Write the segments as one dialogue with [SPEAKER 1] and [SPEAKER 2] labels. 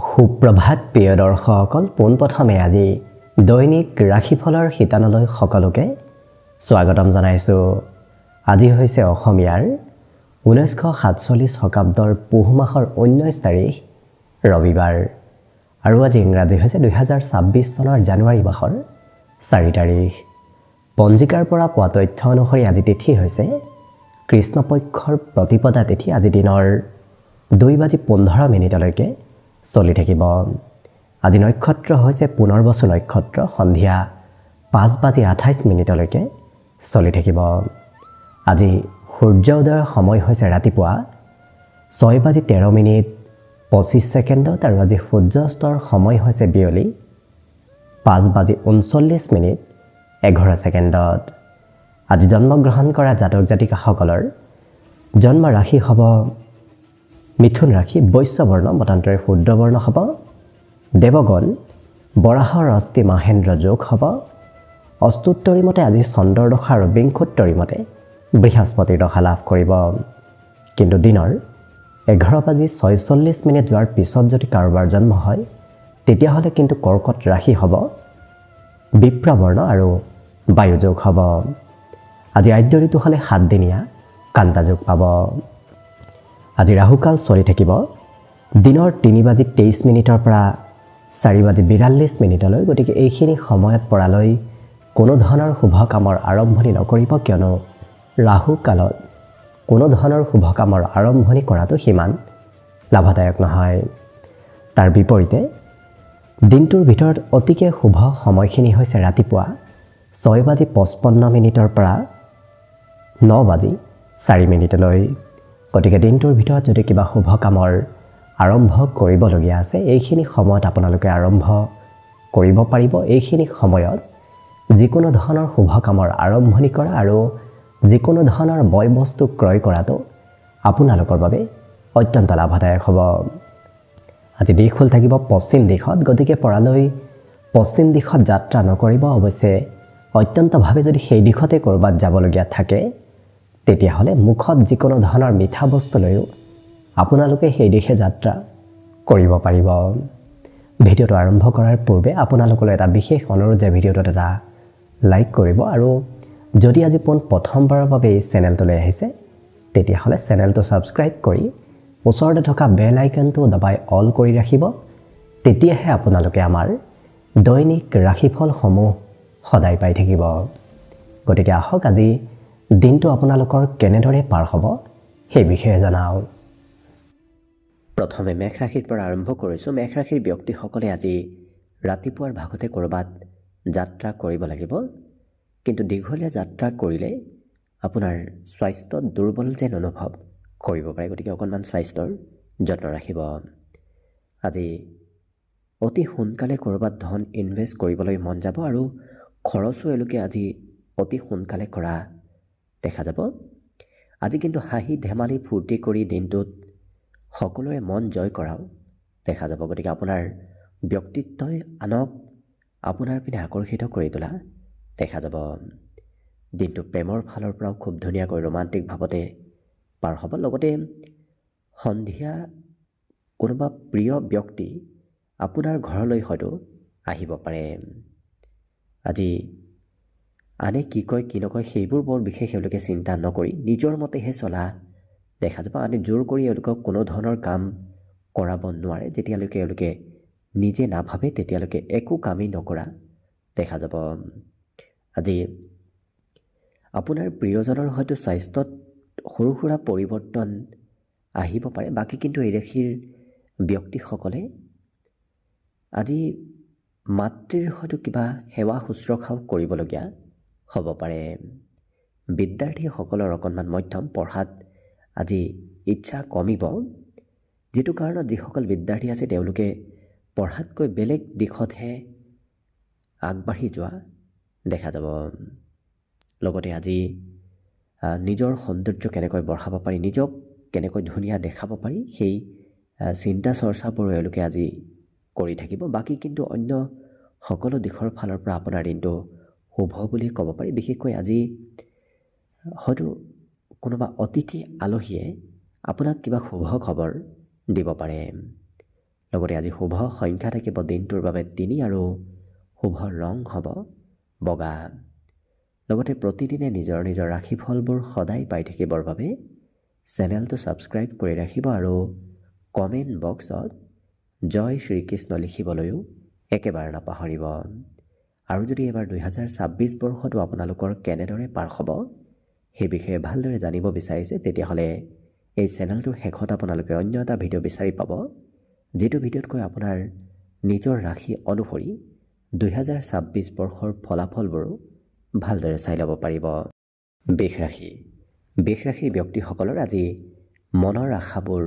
[SPEAKER 1] সুপ্ৰভাত প্ৰিয় দৰ্শকসকল, পোনপ্ৰথমে আজি দৈনিক ৰাশিফলৰ শিতানলৈ সকলোকে স্বাগতম জনাইছোঁ। আজি হৈছে অসমীয়াৰ 1947 শকাব্দৰ পুহ মাহৰ 19 তাৰিখ ৰবিবাৰ আৰু আজি ইংৰাজী হৈছে 2026 চনৰ জানুৱাৰী মাহৰ 4 তাৰিখ। পঞ্জিকাৰ পৰা পোৱা তথ্য অনুসৰি আজি তিথি হৈছে কৃষ্ণপক্ষৰ প্ৰতিপদা তিথি। আজি দিনৰ 2:15 চলি থাকিব। আজি নক্ষত্ৰ হৈছে পুনৰ্বসু নক্ষত্ৰ, সন্ধিয়া 5:28 চলি থাকিব। আজি সূৰ্য উদয়ৰ সময় হৈছে ৰাতিপুৱা 6:13:25 আৰু আজি সূৰ্যাস্তৰ সময় হৈছে বিয়লি 5:39:11। আজি জন্মগ্ৰহণ কৰা জাতক জাতিকাসকলৰ জন্ম ৰাশি হ'ব মিথুন ৰাশি, বৈশ্যবৰ্ণ মতান্তৰে শুদ্ৰবৰ্ণ হ'ব, দেৱগণ বৰাহৰ অস্তি মহেন্দ্ৰ যোগ হ'ব, অস্তুত্তৰী মতে আজি চন্দ্ৰৰ দশা আৰু বিংশোত্তৰী মতে বৃহস্পতিৰ দশা লাভ কৰিব। কিন্তু দিনৰ 11:46 যোৱাৰ পিছত যদি কাৰোবাৰ জন্ম হয় তেতিয়াহ'লে কিন্তু কৰ্কট ৰাশি হ'ব, বিপ্ৰবৰ্ণ আৰু বায়ুযোগ হ'ব। আজি আদ্য ঋতু হ'লে 7 দিনীয়া কান্তা যোগ পাব। আজি ৰাহুকাল চলি থাকিব দিনৰ 3:23 পৰা 4:42। গতিকে এইখিনি সময়ত পৰালৈ কোনো ধৰণৰ শুভ কামৰ আৰম্ভণি নকৰিব, কিয়নো ৰাহু কালত কোনো ধৰণৰ শুভ কামৰ আৰম্ভণি কৰাটো সিমান লাভদায়ক নহয়। তাৰ বিপৰীতে দিনটোৰ ভিতৰত অতিকে শুভ সময়খিনি হৈছে ৰাতিপুৱা 6:55 পৰা 9:04। গতিকে দিনটোৰ ভিতৰত যদি কিবা শুভ কামৰ আৰম্ভ কৰিবলগীয়া আছে এইখিনি সময়ত আপোনালোকে আৰম্ভ কৰিব পাৰিব। এইখিনি সময়ত যিকোনো ধৰণৰ শুভ কামৰ আৰম্ভণি কৰা আৰু যিকোনো ধৰণৰ বয় বস্তু ক্ৰয় কৰাটো আপোনালোকৰ বাবে অত্যন্ত লাভদায়ক হ'ব। আজি দিশ হ'ল থাকিব পশ্চিম দিশত। গতিকে পৰালৈ পশ্চিম দিশত যাত্ৰা নকৰিব। অৱশ্যে অত্যন্তভাৱে যদি সেই দিশতে ক'ৰবাত যাবলগীয়া থাকে তেতিয়াহ'লে মুখত যিকোনো ধৰণৰ মিঠা বস্তু লৈও আপোনালোকে সেই দিশে যাত্ৰা কৰিব পাৰিব। ভিডিঅ'টো আৰম্ভ কৰাৰ পূৰ্বে আপোনালোকলৈ এটা বিশেষ অনুৰোধ যে ভিডিঅ'টোত এটা লাইক কৰিব আৰু যদি আজি প্ৰথমবাৰৰ বাবে এই চেনেলটোলৈ আহিছে তেতিয়াহ'লে চেনেলটো ছাবস্ক্ৰাইব কৰি ওচৰতে থকা বেল আইকনটো দবাই অল কৰি ৰাখিব। তেতিয়াহে আপোনালোকে আমাৰ দৈনিক ৰাশিফলসমূহ সদায় পাই থাকিব। গতিকে আহক আজি দিনটো আপোনালোকৰ কেনেদৰে পাৰ হ'ব সেই বিষয়ে জনাওঁ। প্ৰথমে মেষ ৰাশিৰ পৰা আৰম্ভ কৰিছোঁ। মেষ ৰাশিৰ ব্যক্তিসকলে আজি ৰাতিপুৱাৰ ভাগতে ক'ৰবাত যাত্ৰা কৰিব লাগিব, কিন্তু দীঘলীয়া যাত্ৰা কৰিলে আপোনাৰ স্বাস্থ্যত দুৰ্বল যেন অনুভৱ কৰিব পাৰে। গতিকে অকণমান স্বাস্থ্যৰ যত্ন ৰাখিব। আজি অতি সোনকালে ক'ৰবাত ধন ইনভেষ্ট কৰিবলৈ মন যাব আৰু খৰচো এওঁলোকে আজি অতি সোনকালে কৰা দেখা যাব। আজি কিন্তু হাঁহি ধেমালি ফূৰ্তি কৰি দিনটোত সকলোৰে মন জয় কৰাও দেখা যাব। গতিকে আপোনাৰ ব্যক্তিত্বই আনক আপোনাৰ পিনে আকৰ্ষিত কৰি তোলা দেখা যাব। দিনটো প্ৰেমৰ ফালৰ পৰাও খুব ধুনীয়াকৈ ৰোমান্টিক ভাৱতে পাৰ হ'ব। লগতে সন্ধিয়া কোনোবা প্ৰিয় ব্যক্তি আপোনাৰ ঘৰলৈ হয়তো আহিব পাৰে। আজি আনে কি কয় কি নকয় সেইবোৰ বৰ বিশেষ এওঁলোকে চিন্তা নকৰি নিজৰ মতেহে চলা দেখা যাব। আনে জোৰ কৰি এওঁলোকক কোনো ধৰণৰ কাম কৰাব নোৱাৰে। যেতিয়ালৈকে এওঁলোকে নিজে নাভাবে তেতিয়ালৈকে একো কামেই নকৰা দেখা যাব। আজি আপোনাৰ প্ৰিয়জনৰ হয়তো স্বাস্থ্যত সৰু সুৰা পৰিৱৰ্তন আহিব পাৰে। বাকী কিন্তু এই ৰাশিৰ ব্যক্তিসকলে আজি মাতৃৰ হয়তো কিবা সেৱা শুশ্ৰূষাও কৰিবলগীয়া হ'ব পাৰে। বিদ্যাৰ্থীসকলৰ অকণমান মধ্যম, পঢ়াত আজি ইচ্ছা কমিব, যিটো কাৰণত যিসকল বিদ্যাৰ্থী আছে তেওঁলোকে পঢ়াতকৈ বেলেগ দিশতহে আগবাঢ়ি যোৱা দেখা যাব। লগতে আজি নিজৰ সৌন্দৰ্য কেনেকৈ বঢ়াব পাৰি, নিজক কেনেকৈ ধুনীয়া দেখাব পাৰি সেই চিন্তা চৰ্চাবোৰ এওঁলোকে আজি কৰি থাকিব। বাকী কিন্তু অন্য সকলো দিশৰ ফালৰ পৰা আপোনাৰ দিনটো শুভ বুলি ক'ব পাৰি। বিশেষকৈ আজি হয়তো কোনোবা অতিথি আলহীয়ে আপোনাক কিবা শুভ খবৰ দিব পাৰে। লগতে আজি শুভ সংখ্যা থাকিব দিনটোৰ বাবে 3 আৰু শুভ ৰং হ'ব বগা। লগতে প্ৰতিদিনে নিজৰ নিজৰ ৰাশিফলবোৰ সদায় পাই থাকিবৰ বাবে চেনেলটো ছাবস্ক্ৰাইব কৰি ৰাখিব আৰু কমেণ্ট বক্সত জয় শ্ৰীকৃষ্ণ লিখিবলৈও একেবাৰে নাপাহৰিব। আৰু যদি এবাৰ 2026 বৰ্ষটো আপোনালোকৰ কেনেদৰে পাৰ হ'ব সেই বিষয়ে ভালদৰে জানিব বিচাৰিছে, তেতিয়াহ'লে এই চেনেলটোৰ শেষত আপোনালোকে অন্য এটা ভিডিঅ' বিচাৰি পাব, যিটো ভিডিঅ'তকৈ আপোনাৰ নিজৰ ৰাশি অনুসৰি 2026 বৰ্ষৰ ফলাফলবোৰো ভালদৰে চাই ল'ব পাৰিব। বৃষ ৰাশিৰ ব্যক্তিসকলৰ আজি মনৰ আশাবোৰ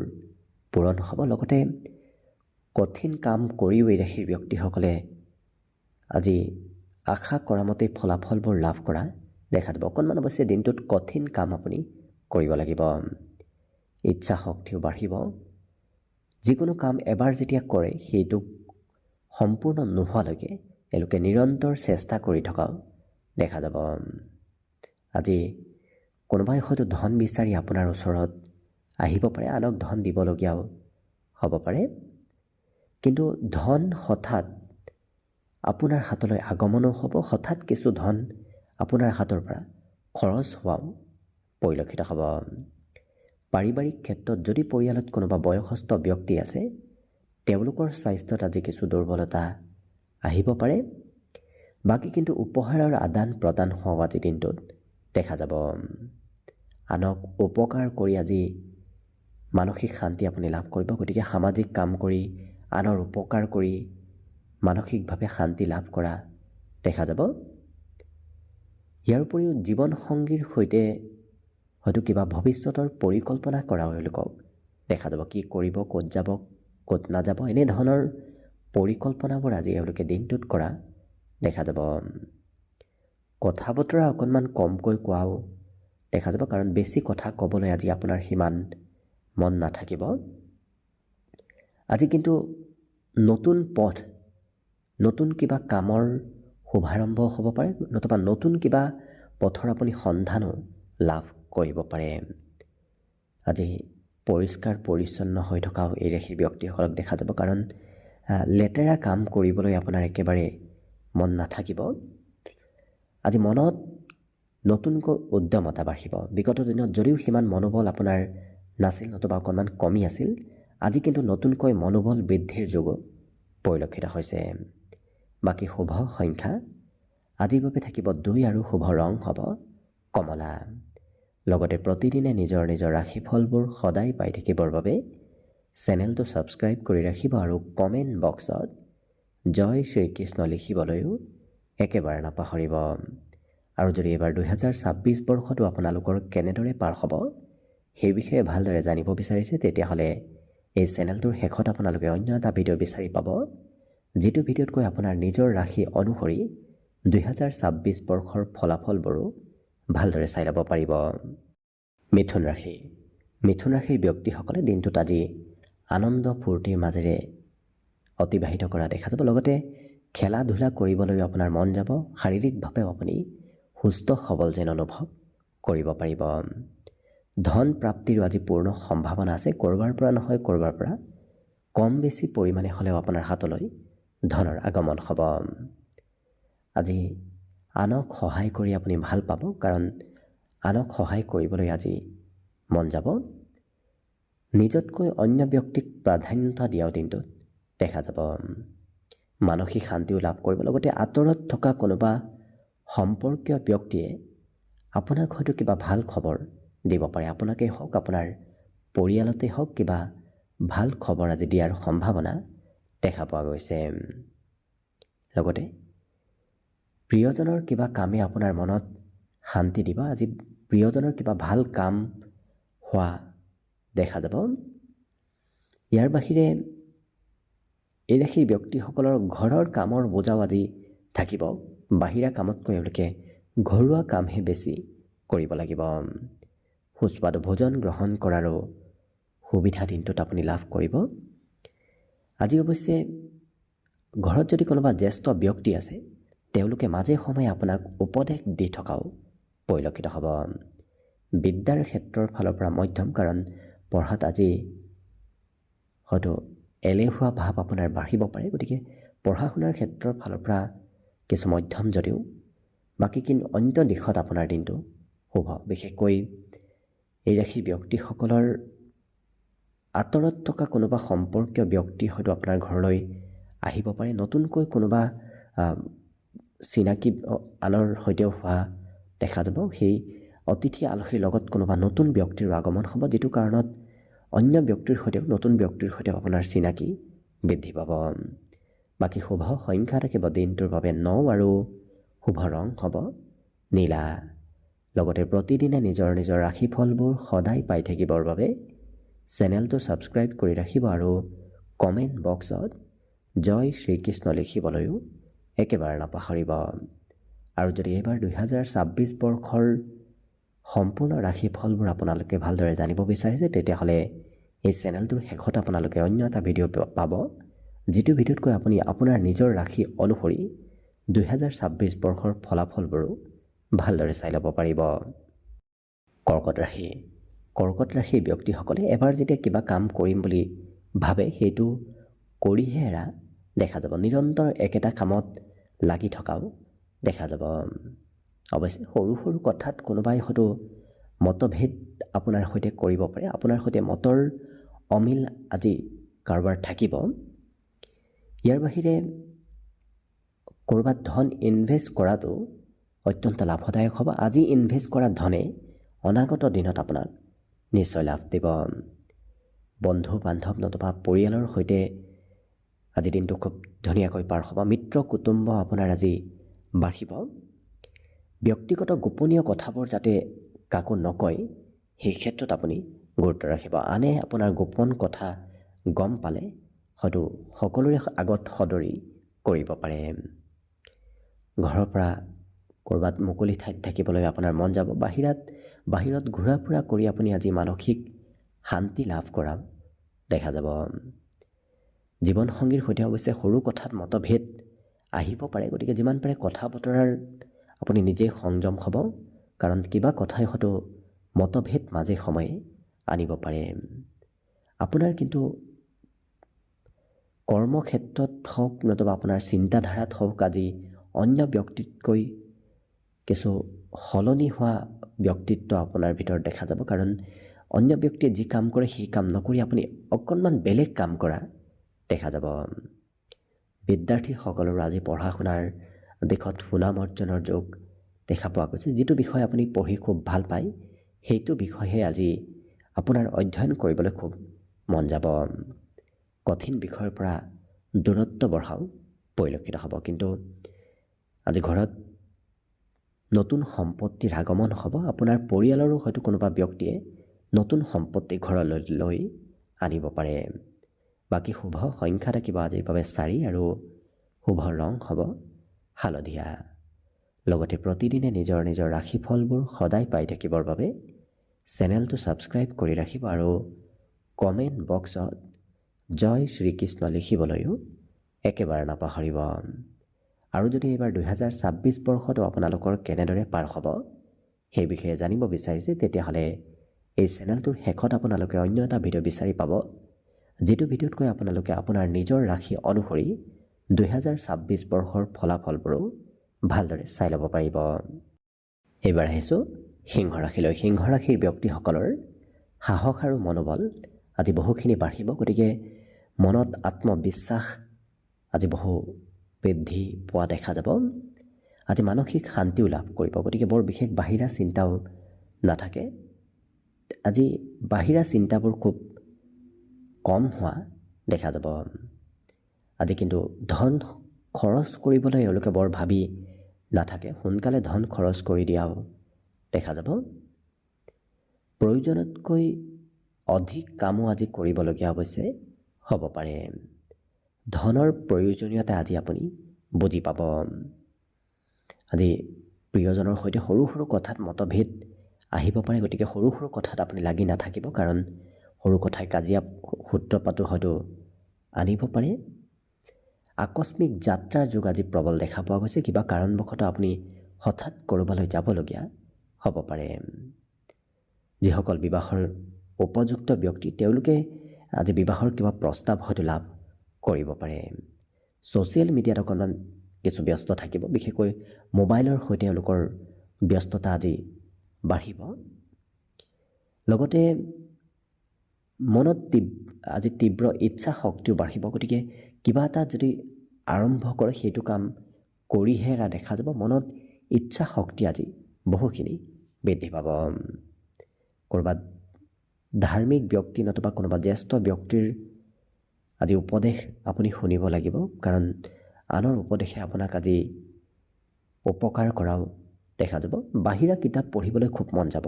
[SPEAKER 1] পূৰণ হ'ব। লগতে কঠিন কাম কৰিও এই ৰাশিৰ ব্যক্তিসকলে আজি আশা কৰা মতে ফলাফলবোৰ লাভ কৰা দেখা যাব। অকণমান অৱশ্যে দিনটোত কঠিন কাম আপুনি কৰিব লাগিব। ইচ্ছা শক্তিও বাঢ়িব। যিকোনো কাম এবাৰ যেতিয়া কৰে সেইটো সম্পূৰ্ণ নোহোৱালৈকে এওঁলোকে নিৰন্তৰ চেষ্টা কৰি থকাও দেখা যাব। আজি কোনোবাই হয়তো ধন বিচাৰি আপোনাৰ ওচৰত আহিব পাৰে, আনক ধন দিবলগীয়াও হ'ব পাৰে, কিন্তু ধন হঠাৎ আপোনাৰ হাতলৈ আগমনো হ'ব, হঠাৎ কিছু ধন আপোনাৰ হাতৰ পৰা খৰচ হোৱাও পৰিলক্ষিত হ'ব। পাৰিবাৰিক ক্ষেত্ৰত যদি পৰিয়ালত কোনোবা বয়সস্থ ব্যক্তি আছে, তেওঁলোকৰ স্বাস্থ্যত আজি কিছু দুৰ্বলতা আহিব পাৰে। বাকী কিন্তু উপহাৰৰ আদান প্ৰদান হোৱাও আজি দিনটোত দেখা যাব। আনক উপকাৰ কৰি আজি মানসিক শান্তি আপুনি লাভ কৰিব। গতিকে সামাজিক কাম কৰি আনৰ উপকাৰ কৰি মানসিকভাৱে শান্তি লাভ কৰা দেখা যাব। ইয়াৰ উপৰিও জীৱনসংগীৰ সৈতে হয়তো কিবা ভৱিষ্যতৰ পৰিকল্পনা কৰাও এওঁলোকক দেখা যাব। কি কৰিব, ক'ত যাব, ক'ত নাযাব, এনেধৰণৰ পৰিকল্পনাবোৰ আজি এওঁলোকে দিনটোত কৰা দেখা যাব। কথা বতৰা অকণমান কমকৈ কোৱাও দেখা যাব, কাৰণ বেছি কথা ক'বলৈ আজি আপোনাৰ সিমান মন নাথাকিব। আজি কিন্তু নতুন পথ, নতুন কিবা কামৰ শুভাৰম্ভ হ'ব পাৰে, নতুবা নতুন কিবা পথৰ আপুনি সন্ধানো লাভ কৰিব পাৰে। আজি পৰিষ্কাৰ পৰিচ্ছন্ন হৈ থকাও এই ৰাশিৰ ব্যক্তিসকলক দেখা যাব, কাৰণ লেতেৰা কাম কৰিবলৈ আপোনাৰ একেবাৰে মন নাথাকিব। আজি মনত নতুনকৈ উদ্যমতা বাঢ়িব। বিগত দিনত যদিও সিমান মনোবল আপোনাৰ নাছিল, নতুবা অকণমান কমি আছিল, আজি কিন্তু নতুনকৈ মনোবল বৃদ্ধিৰ যোগ পৰিলক্ষিত হৈছে। বাকী শুভ সংখ্যা আজিৰ বাবে থাকিব 2 আৰু শুভ ৰং হ'ব কমলা। লগতে প্ৰতিদিনে নিজৰ নিজৰ ৰাশিফলবোৰ সদায় পাই থাকিবৰ বাবে চেনেলটো ছাবস্ক্ৰাইব কৰি ৰাখিব আৰু কমেণ্ট বক্সত জয় শ্ৰীকৃষ্ণ লিখিবলৈও একেবাৰে নাপাহৰিব। আৰু যদি এইবাৰ 2026 বৰ্ষটো আপোনালোকৰ কেনেদৰে পাৰ হ'ব সেই বিষয়ে ভালদৰে জানিব বিচাৰিছে, তেতিয়াহ'লে এই চেনেলটোৰ শেষত আপোনালোকে অন্য এটা ভিডিঅ' বিচাৰি পাব, যিটো ভিডিঅ'তকৈ আপোনাৰ নিজৰ ৰাশি অনুসৰি 2026 বৰ্ষৰ ফলাফলবোৰো ভালদৰে চাই ল'ব পাৰিব। মিথুন ৰাশিৰ ব্যক্তিসকলে দিনটোত আজি আনন্দ ফূৰ্তিৰ মাজেৰে অতিবাহিত কৰা দেখা যাব। লগতে খেলা ধূলা কৰিবলৈ আপোনাৰ মন যাব। শাৰীৰিকভাৱেও আপুনি সুস্থ সবল যেন অনুভৱ কৰিব পাৰিব। ধন প্ৰাপ্তিৰো আজি পূৰ্ণ সম্ভাৱনা আছে। ক'ৰবাৰ পৰা নহয় ক'ৰবাৰ পৰা কম বেছি পৰিমাণে হ'লেও আপোনাৰ হাতলৈ ধনৰ আগমন হ'ব। আজি আনক সহায় কৰি আপুনি ভাল পাব, কাৰণ আনক সহায় কৰিবলৈ আজি মন যাব। নিজতকৈ অন্য ব্যক্তিক প্ৰাধান্যতা দিয়াও দিনটোত দেখা যাব। মানসিক শান্তিও লাভ কৰিব। লগতে আঁতৰত থকা কোনোবা সম্পৰ্কীয় ব্যক্তিয়ে আপোনাক হয়তো কিবা ভাল খবৰ দিব পাৰে। আপোনাকেই হওক, আপোনাৰ পৰিয়ালতেই হওক, কিবা ভাল খবৰ আজি দিয়াৰ সম্ভাৱনা দেখা পোৱা গৈছে। লগতে প্ৰিয়জনৰ কিবা কামে আপোনাৰ মনত শান্তি দিব। আজি প্ৰিয়জনৰ কিবা ভাল কাম হোৱা দেখা যাব। ইয়াৰ বাহিৰে এই ৰাশিৰ ব্যক্তিসকলৰ ঘৰৰ কামৰ বোজাও আজি থাকিব। বাহিৰা কামতকৈ এওঁলোকে ঘৰুৱা কামহে বেছি কৰিব লাগিব। সুস্বাদু ভোজন গ্ৰহণ কৰাৰো সুবিধা দিনটোত আপুনি লাভ কৰিব। আজি অৱশ্যে ঘৰত যদি কোনোবা জ্যেষ্ঠ ব্যক্তি আছে, তেওঁলোকে মাজে সময়ে আপোনাক উপদেশ দি থকাও পৰিলক্ষিত হ'ব। বিদ্যাৰ ক্ষেত্ৰৰ ফালৰ পৰা মধ্যম, কাৰণ পঢ়াত আজি হয়তো এলেহুৱা ভাৱ আপোনাৰ বাঢ়িব পাৰে। গতিকে পঢ়া শুনাৰ ক্ষেত্ৰৰ ফালৰ পৰা কিছু মধ্যম যদিও বাকী কিন্তু অন্য দিশত আপোনাৰ দিনটো শুভ। বিশেষকৈ এই ৰাশিৰ ব্যক্তিসকলৰ আঁতৰত থকা কোনোবা সম্পৰ্কীয় ব্যক্তি হয়তো আপোনাৰ ঘৰলৈ আহিব পাৰে। নতুনকৈ কোনোবা চিনাকি আনৰ সৈতেও হোৱা দেখা যাব। সেই অতিথি আলহীৰ লগত কোনোবা নতুন ব্যক্তিৰ আগমন হ'ব, যিটো কাৰণত অন্য ব্যক্তিৰ সৈতেও নতুন ব্যক্তিৰ সৈতেও আপোনাৰ চিনাকি বৃদ্ধি পাব। বাকী শুভ সংখ্যা থাকিব দিনটোৰ বাবে 9 আৰু শুভ ৰং হ'ব নীলা। লগতে প্ৰতিদিনে নিজৰ নিজৰ ৰাশিফলবোৰ সদায় পাই থাকিবৰ বাবে চেনেলটো ছাবস্ক্ৰাইব কৰি ৰাখিব আৰু কমেণ্ট বক্সত জয় শ্ৰীকৃষ্ণ লিখিবলৈও একেবাৰে নাপাহৰিব। আৰু যদি এইবাৰ 2026 বৰ্ষৰ সম্পূৰ্ণ ৰাশিফলবোৰ আপোনালোকে ভালদৰে জানিব বিচাৰিছে, তেতিয়াহ'লে এই চেনেলটোৰ শেষত আপোনালোকে অন্য এটা ভিডিঅ' পাব, যিটো ভিডিঅ'তকৈ আপুনি আপোনাৰ নিজৰ ৰাশি অনুসৰি 2026 বৰ্ষৰ ফলাফলবোৰো ভালদৰে চাই ল'ব পাৰিব। কৰ্কট ৰাশি। কৰ্কট ৰাশিৰ ব্যক্তিসকলে এবাৰ যেতিয়া কিবা কাম কৰিম বুলি ভাবে, সেইটো কৰিহে এৰা দেখা যাব। নিৰন্তৰ একেটা কামত লাগি থকাও দেখা যাব। অৱশ্যে সৰু সৰু কথাত কোনোবাই হয়তো মতভেদ আপোনাৰ সৈতে কৰিব পাৰে। আপোনাৰ সৈতে মতৰ অমিল আজি কাৰোবাৰ থাকিব। ইয়াৰ বাহিৰে ক'ৰবাত ধন ইনভেষ্ট কৰাটো অত্যন্ত লাভদায়ক হ'ব। আজি ইনভেষ্ট কৰা ধনে অনাগত দিনত আপোনাক নিশ্চয় লাভ দিব। বন্ধু বান্ধৱ নতুবা পৰিয়ালৰ সৈতে আজি দিনটো খুব ধুনীয়াকৈ পাৰ হ'ব। মিত্ৰ কুটুম্ব আপোনাৰ আজি বাঢ়িব। ব্যক্তিগত গোপনীয় কথাবোৰ যাতে কাকো নকয়, সেই ক্ষেত্ৰত আপুনি গুৰুত্ব ৰাখিব। আনে আপোনাৰ গোপন কথা গম পালে হয়তো সকলোৰে আগত সদৰি কৰিব পাৰে। ঘৰৰ পৰা ক'ৰবাত মুকলি ঠাইত থাকিবলৈ আপোনাৰ মন যাব। বাহিৰত ঘূৰা ফুৰা কৰি আপুনি আজি মানসিক শান্তি লাভ কৰা দেখা যাব। জীৱনসংগীৰ সৈতে অৱশ্যে সৰু কথাত মতভেদ আহিব পাৰে। গতিকে যিমান পাৰে কথা বতৰাৰ আপুনি নিজেই সংযম হ'ব, কাৰণ কিবা কথাই হয়তো মতভেদ মাজে সময়ে আনিব পাৰে। আপোনাৰ কিন্তু কৰ্মক্ষেত্ৰত হওক নতুবা আপোনাৰ চিন্তাধাৰাত হওক আজি অন্য ব্যক্তিতকৈ কিছু সলনি হোৱা ব্যক্তিত্ব আপোনাৰ ভিতৰত দেখা যাব। কাৰণ অন্য ব্যক্তিয়ে যি কাম কৰে সেই কাম নকৰি আপুনি অকণমান বেলেগ কাম কৰা দেখা যাব। বিদ্যাৰ্থীসকলৰো আজি পঢ়া শুনাৰ দিশত সুনাম অৰ্জনৰ যোগ দেখা পোৱা গৈছে। যিটো বিষয় আপুনি পঢ়ি খুব ভাল পায়, সেইটো বিষয়হে আজি আপোনাৰ অধ্যয়ন কৰিবলৈ খুব মন যাব। কঠিন বিষয়ৰ পৰা দূৰত্ব বঢ়াও পৰিলক্ষিত হ'ব। কিন্তু আজি ঘৰত নতুন সম্পত্তিৰ আগমন হ'ব। আপোনাৰ পৰিয়ালৰো হয়তো কোনোবা ব্যক্তিয়ে নতুন সম্পত্তি ঘৰলৈ আনিব পাৰে। বাকী শুভ সংখ্যা থাকিব আজিৰ বাবে 4 আৰু শুভ ৰং হ'ব হালধীয়া। লগতে প্ৰতিদিনে নিজৰ নিজৰ ৰাশিফলবোৰ সদায় পাই থাকিবৰ বাবে চেনেলটো ছাবস্ক্ৰাইব কৰি ৰাখিব আৰু কমেণ্ট বক্সত জয় শ্ৰীকৃষ্ণ লিখিবলৈও একেবাৰে নাপাহৰিব। আৰু যদি এইবাৰ 2026 বৰ্ষতো আপোনালোকৰ কেনেদৰে পাৰ হ'ব সেই বিষয়ে জানিব বিচাৰিছে, তেতিয়াহ'লে এই চেনেলটোৰ শেষত আপোনালোকে অন্য এটা ভিডিঅ' বিচাৰি পাব, যিটো ভিডিঅ'তকৈ আপোনালোকে আপোনাৰ নিজৰ ৰাশি অনুসৰি 2026 বৰ্ষৰ ফলাফলবোৰো ভালদৰে চাই ল'ব পাৰিব। এইবাৰ আহিছোঁ সিংহ ৰাশিলৈ। সিংহ ৰাশিৰ ব্যক্তিসকলৰ সাহস আৰু মনোবল আজি বহুখিনি বাঢ়িব। গতিকে মনত আত্মবিশ্বাস আজি বহু বৃদ্ধি পোৱা দেখা যাব। আজি মানসিক শান্তিও লাভ কৰিব। গতিকে বৰ বিশেষ বাহিৰা চিন্তাও নাথাকে। আজি বাহিৰা চিন্তাবোৰ খুব কম হোৱা দেখা যাব। আজি কিন্তু ধন খৰচ কৰিবলৈ এওঁলোকে বৰ ভাবি নাথাকে। সোনকালে ধন খৰচ কৰি দিয়াও দেখা যাব। প্ৰয়োজনতকৈ অধিক কামো আজি কৰিবলগীয়া অৱশ্যে হ'ব পাৰে। ধনৰ প্ৰয়োজনীয়তা আজি আপুনি বুজি পাব। আজি প্ৰিয়জনৰ সৈতে সৰু সৰু কথাত মতভেদ আহিব পাৰে। গতিকে সৰু সৰু কথাত আপুনি লাগি নাথাকিব, কাৰণ সৰু কথাই কাজিয়া সূত্ৰপাতো হয়তো আনিব পাৰে। আকস্মিক যাত্ৰাৰ যোগ আজি প্ৰবল দেখা পোৱা গৈছে। কিবা কাৰণবশতঃ আপুনি হঠাৎ ক'ৰবালৈ যাবলগীয়া হ'ব পাৰে। যিসকল বিবাহৰ উপযুক্ত ব্যক্তি, তেওঁলোকে আজি বিবাহৰ কিবা প্ৰস্তাৱ হয়তো লাভ কৰিব পাৰে। ছ'চিয়েল মিডিয়াত অকণমান কিছু ব্যস্ত থাকিব, বিশেষকৈ মোবাইলৰ সৈতে তেওঁলোকৰ ব্যস্ততা আজি বাঢ়িব। লগতে মনত আজি তীব্ৰ ইচ্ছা শক্তিও বাঢ়িব। গতিকে কিবা এটা যদি আৰম্ভ কৰে সেইটো কাম কৰিহে এৰা দেখা যাব। মনত ইচ্ছা শক্তি আজি বহুখিনি বৃদ্ধি পাব। ক'ৰবাত ধাৰ্মিক ব্যক্তি নতুবা কোনোবা জ্যেষ্ঠ ব্যক্তিৰ আজি উপদেশ আপুনি শুনিব লাগিব, কাৰণ আনৰ উপদেশে আপোনাক আজি উপকাৰ কৰাও দেখা যাব। বাহিৰা কিতাপ পঢ়িবলৈ খুব মন যাব।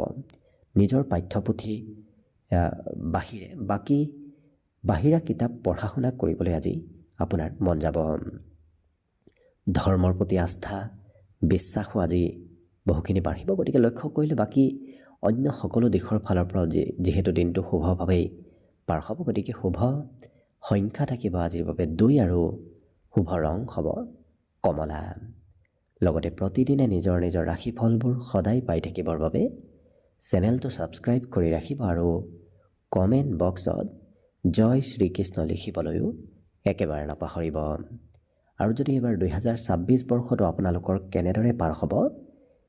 [SPEAKER 1] নিজৰ পাঠ্যপুথি বাহিৰে বাকী বাহিৰা কিতাপ পঢ়া শুনা কৰিবলৈ আজি আপোনাৰ মন যাব। ধৰ্মৰ প্ৰতি আস্থা বিশ্বাসো আজি বহুখিনি বাঢ়িব। গতিকে লক্ষ্য কৰিলে বাকী অন্য সকলো দিশৰ ফালৰ পৰাও যিহেতু দিনটো শুভভাৱেই পাৰ হ'ব, গতিকে শুভ সংখ্যা থাকিব আজিৰ বাবে 2 আৰু শুভ ৰং হ'ব কমলা। লগতে প্ৰতিদিনে নিজৰ নিজৰ ৰাশিফলবোৰ সদায় পাই থাকিবৰ বাবে চেনেলটো ছাবস্ক্ৰাইব কৰি ৰাখিব আৰু কমেণ্ট বক্সত জয় শ্ৰীকৃষ্ণ লিখিবলৈও একেবাৰে নাপাহৰিব। আৰু যদি এইবাৰ 2026 বৰ্ষটো আপোনালোকৰ কেনেদৰে পাৰ হ'ব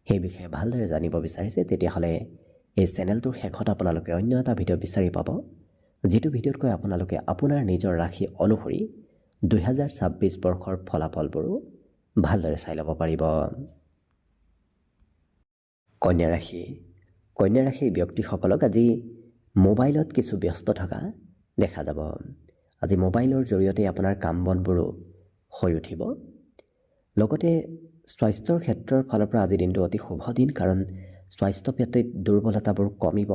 [SPEAKER 1] সেই বিষয়ে ভালদৰে জানিব বিচাৰিছে, তেতিয়াহ'লে এই চেনেলটোৰ শেষত আপোনালোকে অন্য এটা ভিডিঅ' বিচাৰি পাব, যিটো ভিডিঅ'তকৈ আপোনালোকে আপোনাৰ নিজৰ ৰাশি অনুসৰি 2026 বৰ্ষৰ ফলাফলবোৰো ভালদৰে চাই ল'ব পাৰিব। কন্যা ৰাশি। কন্যা ৰাশিৰ ব্যক্তিসকলক আজি মোবাইলত কিছু ব্যস্ত থকা দেখা যাব। আজি মোবাইলৰ জৰিয়তে আপোনাৰ কাম বনবোৰো হৈ উঠিব। লগতে স্বাস্থ্যৰ ক্ষেত্ৰৰ ফালৰ পৰা আজিৰ দিনটো অতি শুভ দিন, কাৰণ স্বাস্থ্য প্ৰতি দুৰ্বলতাবোৰ কমিব।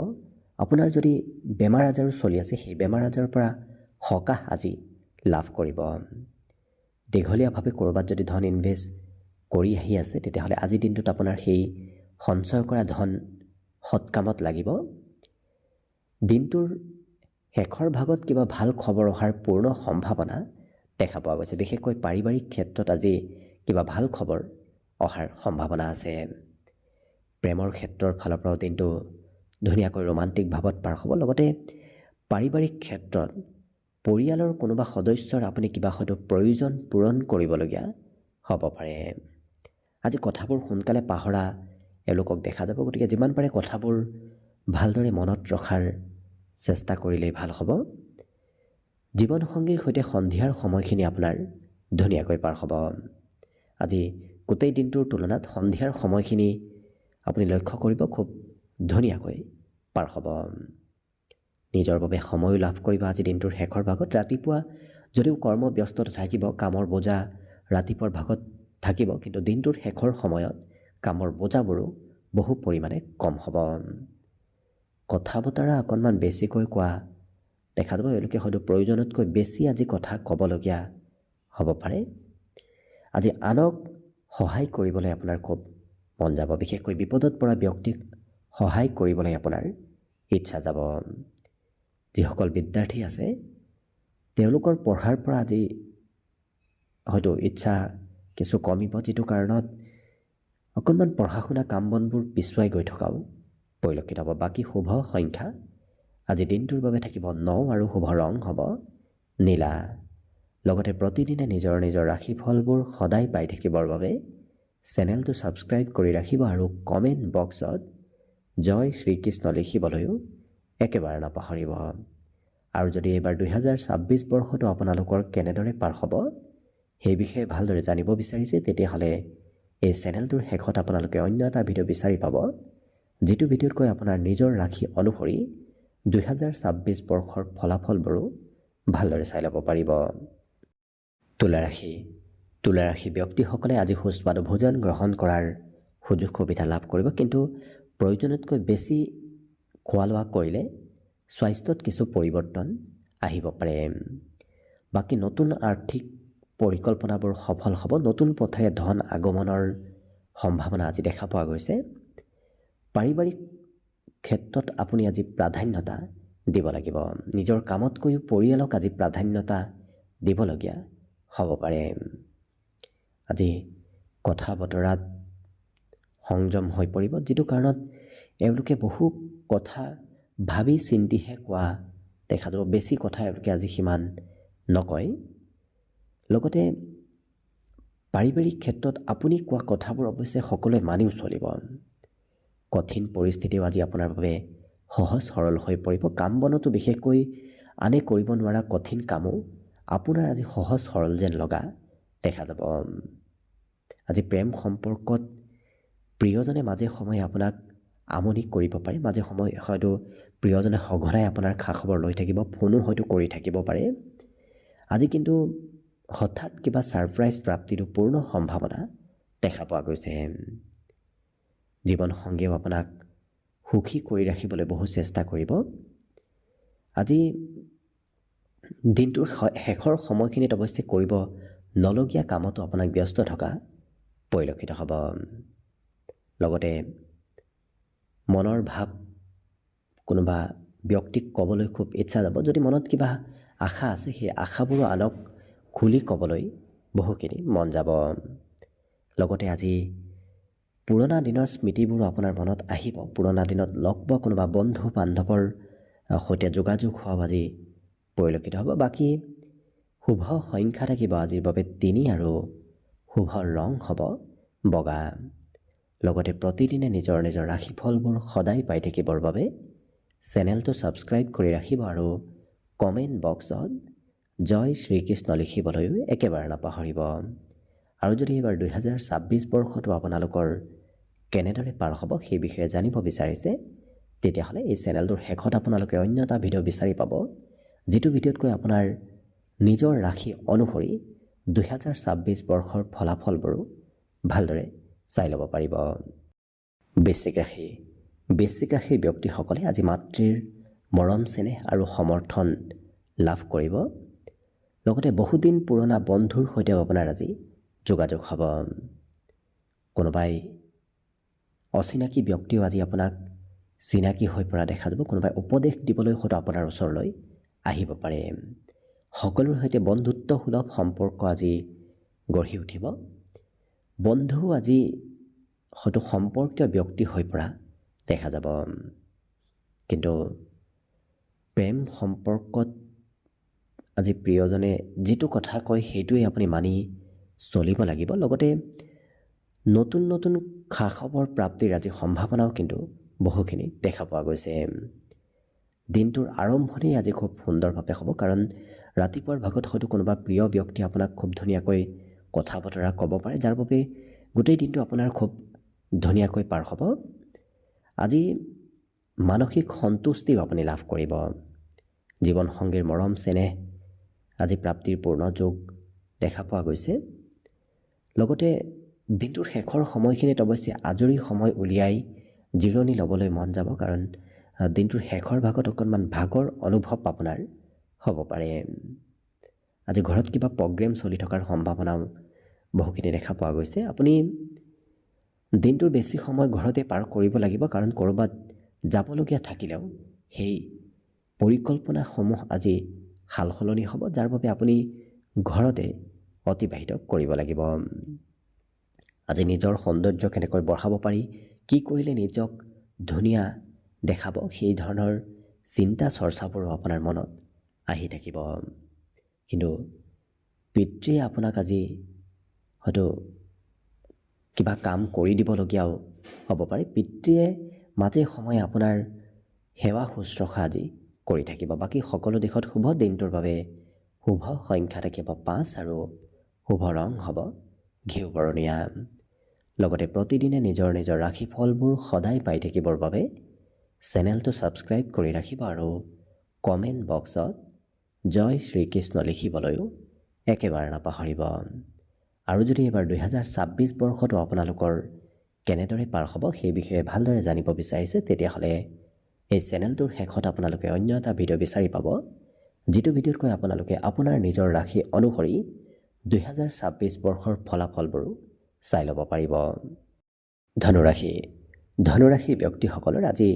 [SPEAKER 1] আপোনাৰ যদি বেমাৰ আজাৰো চলি আছে সেই বেমাৰ আজাৰৰ পৰা সকাহ আজি লাভ কৰিব। দীঘলীয়াভাৱে ক'ৰবাত যদি ধন ইনভেষ্ট কৰি আহি আছে তেতিয়াহ'লে আজিৰ দিনটোত আপোনাৰ সেই সঞ্চয় কৰা ধন সৎকামত লাগিব। দিনটোৰ শেষৰ ভাগত কিবা ভাল খবৰ অহাৰ পূৰ্ণ সম্ভাৱনা দেখা পোৱা গৈছে। বিশেষকৈ পাৰিবাৰিক ক্ষেত্ৰত আজি কিবা ভাল খবৰ অহাৰ সম্ভাৱনা আছে। প্ৰেমৰ ক্ষেত্ৰৰ ফালৰ পৰাও দিনটো ধুনীয়াকৈ ৰোমান্টিক ভাৱত পাৰ হ'ব। লগতে পাৰিবাৰিক ক্ষেত্ৰত পৰিয়ালৰ কোনোবা সদস্যৰ আপুনি কিবা হয়তো প্ৰয়োজন পূৰণ কৰিবলগীয়া হ'ব পাৰে। আজি কথাবোৰ সোনকালে পাহৰা এওঁলোকক দেখা যাব। গতিকে যিমান পাৰে কথাবোৰ ভালদৰে মনত ৰখাৰ চেষ্টা কৰিলেই ভাল হ'ব। জীৱনসংগীৰ সৈতে সন্ধিয়াৰ সময়খিনি আপোনাৰ ধুনীয়াকৈ পাৰ হ'ব। আজি গোটেই দিনটোৰ তুলনাত সন্ধিয়াৰ সময়খিনি আপুনি লক্ষ্য কৰিব খুব ধুনীয়াকৈ পাৰ হ'ব। নিজৰ বাবে সময়ো লাভ কৰিব আজি দিনটোৰ শেষৰ ভাগত। ৰাতিপুৱা যদিও কৰ্মব্যস্ততা থাকিব, কামৰ বোজা ৰাতিপুৱাৰ ভাগত থাকিব, কিন্তু দিনটোৰ শেষৰ সময়ত কামৰ বোজাবোৰো বহু পৰিমাণে কম হ'ব। কথা বতৰা অকণমান বেছিকৈ কোৱা দেখা যাব। এওঁলোকে হয়তো প্ৰয়োজনতকৈ বেছি আজি কথা ক'বলগীয়া হ'ব পাৰে। আজি আনক সহায় কৰিবলৈ আপোনাৰ খুব মন যাব। বিশেষকৈ বিপদত পৰা ব্যক্তিক সহায় কৰিবলৈ আপোনাৰ ইচ্ছা যাব। যিসকল বিদ্যাৰ্থী আছে তেওঁলোকৰ পঢ়াৰ পৰা আজি হয়তো ইচ্ছা কিছু কমিব, যিটো কাৰণত অকণমান পঢ়া শুনা কাম বনবোৰ পিছুৱাই গৈ থকাও পৰিলক্ষিত হ'ব। বাকী শুভ সংখ্যা আজি দিনটোৰ বাবে থাকিব 9 আৰু শুভ ৰং হ'ব নীলা। লগতে প্ৰতিদিনে নিজৰ নিজৰ ৰাশিফলবোৰ সদায় পাই থাকিবৰ বাবে চেনেলটো ছাবস্ক্ৰাইব কৰি ৰাখিব আৰু কমেণ্ট বক্সত জয় শ্ৰীকৃষ্ণ লিখিবলৈও একেবাৰে নাপাহৰিব। আৰু যদি এইবাৰ 2026 বৰ্ষটো আপোনালোকৰ কেনেদৰে পাৰ হ'ব সেই বিষয়ে ভালদৰে জানিব বিচাৰিছে, তেতিয়াহ'লে এই চেনেলটোৰ শেষত আপোনালোকে অন্য এটা ভিডিঅ' বিচাৰি পাব, যিটো ভিডিঅ'তকৈ আপোনাৰ নিজৰ ৰাশি অনুসৰি 2026 বৰ্ষৰ ফলাফলবোৰো ভালদৰে চাই ল'ব পাৰিব। তুলা ৰাশি। তুলা ৰাশি ব্যক্তিসকলে আজি সুস্বাদু ভোজন গ্ৰহণ কৰাৰ সুযোগ সুবিধা লাভ কৰিব, কিন্তু প্ৰয়োজনতকৈ বেছি খোৱা লোৱা কৰিলে স্বাস্থ্যত কিছু পৰিৱৰ্তন আহিব পাৰে। বাকী নতুন আৰ্থিক পৰিকল্পনাবোৰ সফল হ'ব। নতুন পথেৰে ধন আগমনৰ সম্ভাৱনা আজি দেখা পোৱা গৈছে। পাৰিবাৰিক ক্ষেত্ৰত আপুনি আজি প্ৰাধান্যতা দিব লাগিব। নিজৰ কামতকৈও পৰিয়ালক আজি প্ৰাধান্যতা দিবলগীয়া হ'ব পাৰে। আজি কথা বতৰাত সংযম হৈ পৰিব, যিটো কাৰণত এওঁলোকে বহু কথা ভাবি চিন্তিহে কোৱা দেখা যাব। বেছি কথা এওঁলোকে আজি সিমান নকয়। লগতে পাৰিবাৰিক ক্ষেত্ৰত আপুনি কোৱা কথাবোৰ অৱশ্যে সকলোৱে মানিও চলিব। কঠিন পৰিস্থিতিও আজি আপোনাৰ বাবে সহজ সৰল হৈ পৰিব। কাম বনতো বিশেষকৈ আনে কৰিব নোৱাৰা কঠিন কামো আপোনাৰ আজি সহজ সৰল যেন লগা দেখা যাব। আজি প্ৰেম সম্পৰ্কত প্ৰিয়জনে মাজে সময়ে আপোনাক আমনি কৰিব পাৰে। মাজে সময়ে হয়তো প্ৰিয়জনে সঘনাই আপোনাৰ খা খবৰ লৈ থাকিব, ফোনো হয়তো কৰি থাকিব পাৰে। আজি কিন্তু হঠাৎ কিবা ছাৰপ্ৰাইজ প্ৰাপ্তিৰো পূৰ্ণ সম্ভাৱনা দেখা পোৱা গৈছে। জীৱনসংগীয়েও আপোনাক সুখী কৰি ৰাখিবলৈ বহু চেষ্টা কৰিব। আজি দিনটোৰ শেষৰ সময়খিনিত অৱশ্যে কৰিব নলগীয়া কামতো আপোনাক ব্যস্ত থকা পৰিলক্ষিত হ'ব। লগতে মনৰ ভাৱ কোনোবা ব্যক্তিক ক'বলৈ খুব ইচ্ছা যাব। যদি মনত কিবা আশা আছে, সেই আশাবোৰো আনক খুলি ক'বলৈ বহুখিনি মন যাব। লগতে আজি পুৰণা দিনৰ স্মৃতিবোৰো আপোনাৰ মনত আহিব। পুৰণা দিনত লগ পোৱা কোনোবা বন্ধু বান্ধৱৰ সৈতে যোগাযোগ হোৱা আজি পৰিলক্ষিত হ'ব। বাকী শুভ সংখ্যা থাকিব আজিৰ বাবে ৩ আৰু শুভ ৰং হ'ব বগা। লগতে প্ৰতিদিনে নিজৰ নিজৰ ৰাশিফলবোৰ সদায় পাই থাকিবৰ বাবে চেনেলটো ছাবস্ক্ৰাইব কৰি ৰাখিব আৰু কমেণ্ট বক্সত জয় শ্ৰীকৃষ্ণ লিখিবলৈও একেবাৰে নাপাহৰিব। আৰু যদি এইবাৰ 2026 বৰ্ষটো আপোনালোকৰ কেনেদৰে পাৰ হ'ব সেই বিষয়ে জানিব বিচাৰিছে, তেতিয়াহ'লে এই চেনেলটোৰ শেষত আপোনালোকে অন্য এটা ভিডিঅ' বিচাৰি পাব, যিটো ভিডিঅ'তকৈ আপোনাৰ নিজৰ ৰাশি অনুসৰি 2026 বৰ্ষৰ ফলাফলবোৰো ভালদৰে চাই ল'ব পাৰিব। বৃশ্চিক ৰাশি। বৃশ্চিক ৰাশিৰ ব্যক্তিসকলে আজি মাতৃৰ মৰম চেনেহ আৰু সমৰ্থন লাভ কৰিব। লগতে বহুদিন পুৰণা বন্ধুৰ সৈতেও আপোনাৰ আজি যোগাযোগ হ'ব। কোনোবাই অচিনাকি ব্যক্তিও আজি আপোনাক চিনাকি হৈ পৰা দেখা যাব। কোনোবাই উপদেশ দিবলৈ হয়তো আপোনাৰ ওচৰলৈ আহিব পাৰে। সকলোৰে সৈতে বন্ধুত্বসুলভ সম্পৰ্ক আজি গঢ়ি উঠিব। বন্ধু আজি হয়তো সম্পৰ্কীয় ব্যক্তি হৈ পৰা দেখা যাব। কিন্তু প্ৰেম সম্পৰ্কত আজি প্ৰিয়জনে যিটো কথা কয় সেইটোৱে আপুনি মানি চলিব লাগিব। লগতে নতুন নতুন খা খবৰ প্ৰাপ্তিৰ আজি সম্ভাৱনাও কিন্তু বহুখিনি দেখা পোৱা গৈছে। দিনটোৰ আৰম্ভণি আজি খুব সুন্দৰভাৱে হ'ব, কাৰণ ৰাতিপুৱাৰ ভাগত হয়তো কোনোবা প্ৰিয় ব্যক্তি আপোনাক খুব ধুনীয়াকৈ কথা বতৰা ক'ব পাৰে, যাৰ বাবে গোটেই দিনটো আপোনাৰ খুব ধুনীয়াকৈ পাৰ হ'ব। আজি মানসিক সন্তুষ্টিও আপুনি লাভ কৰিব। জীৱনসংগীৰ মৰম চেনেহ আজি প্ৰাপ্তিৰ পূৰ্ণ যোগ দেখা পোৱা গৈছে। লগতে দিনটোৰ শেষৰ সময়খিনিত অৱশ্যে আজৰি সময় উলিয়াই জিৰণি ল'বলৈ মন যাব, কাৰণ দিনটোৰ শেষৰ ভাগত অকণমান ভাগৰ অনুভৱ আপোনাৰ হ'ব পাৰে। আজি ঘৰত কিবা প্ৰগ্ৰেম চলি থকাৰ সম্ভাৱনাও বহুখিনি দেখা পোৱা গৈছে। আপুনি দিনটোৰ বেছি সময় ঘৰতে পাৰ কৰিব লাগিব, কাৰণ ক'ৰবাত যাবলগীয়া থাকিলেও সেই পৰিকল্পনাসমূহ আজি সাল সলনি হ'ব, যাৰ বাবে আপুনি ঘৰতে অতিবাহিত কৰিব লাগিব। আজি নিজৰ সৌন্দৰ্য কেনেকৈ বঢ়াব পাৰি, কি কৰিলে নিজক ধুনীয়া দেখাব, সেই ধৰণৰ চিন্তা চৰ্চাবোৰো আপোনাৰ মনত আহি থাকিব। কিন্তু পিতৃয়ে আপোনাক আজি হয়তো কিবা কাম কৰি দিবলগীয়াও হ'ব পাৰে। পিতৃয়ে মাজে সময়ে আপোনাৰ সেৱা শুশ্ৰূষা আজি কৰি থাকিব। বাকী সকলো দিশত শুভ। দিনটোৰ বাবে শুভ সংখ্যা থাকিব 5 আৰু শুভ ৰং হ'ব ঘিউ বৰণীয়া। লগতে প্ৰতিদিনে নিজৰ নিজৰ ৰাশিফলবোৰ সদায় পাই থাকিবৰ বাবে চেনেলটো ছাবস্ক্ৰাইব কৰি ৰাখিব আৰু কমেণ্ট বক্সত জয় শ্ৰীকৃষ্ণ লিখিবলৈও একেবাৰে নাপাহৰিব। আৰু যদি এইবাৰ 2026 বৰ্ষটো আপোনালোকৰ কেনেদৰে পাৰ হ'ব সেই বিষয়ে ভালদৰে জানিব বিচাৰিছে, তেতিয়াহ'লে এই চেনেলটোৰ শেষত আপোনালোকে অন্য এটা ভিডিঅ' বিচাৰি পাব, যিটো ভিডিঅ'তকৈ আপোনালোকে আপোনাৰ নিজৰ ৰাশি অনুসৰি 2026 বৰ্ষৰ ফলাফলবোৰো চাই ল'ব পাৰিব। ধনুৰাশি। ধনুৰাশিৰ ব্যক্তিসকলৰ আজি